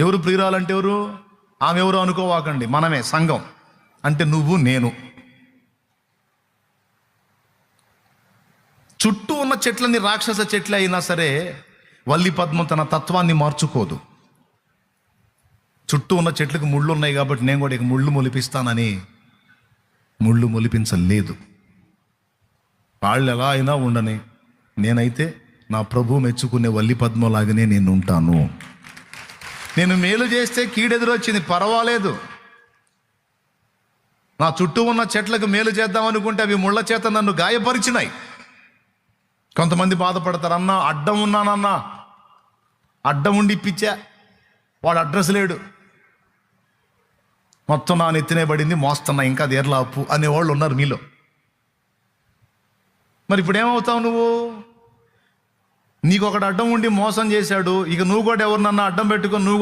ఎవరు ప్రియురాలంటే ఎవరు? ఆమె ఎవరు అనుకోవాకండి, మనమే, సంఘం అంటే నువ్వు నేను. చుట్టూ ఉన్న చెట్లని రాక్షస చెట్లే అయినా సరే వల్లి పద్మం తన తత్వాన్ని మార్చుకోదు. చుట్టూ ఉన్న చెట్లకు ముళ్ళు ఉన్నాయి కాబట్టి నేను కూడా ఇక ముళ్ళు మొలిపిస్తానని ముళ్ళు మొలిపించలేదు. వాళ్ళు ఎలా అయినా ఉండని, నేనైతే నా ప్రభు మెచ్చుకునే వల్లి పద్మలాగానే నేను ఉంటాను. నేను మేలు చేస్తే కీడెదురొచ్చింది, పర్వాలేదు. నా చుట్టూ ఉన్న చెట్లకు మేలు చేద్దాం అనుకుంటే అవి ముళ్ళ చేత నన్ను గాయపరిచినాయి. కొంతమంది బాధపడతారు, అన్నా అడ్డం ఉన్నానన్నా, అడ్డం ఉండి ఇప్పించా, వాడు అడ్రస్ లేడు, మొత్తం నా నెత్తినే పడింది, మోస్తున్నా, ఇంకా అది ఎర్లా అప్పు అనేవాళ్ళు ఉన్నారు మీలో. మరి ఇప్పుడు ఏమవుతావు నువ్వు? నీకు ఒకడు అడ్డం ఉండి మోసం చేశాడు, ఇక నువ్వు కూడా ఎవరినన్నా అడ్డం పెట్టుకొని నువ్వు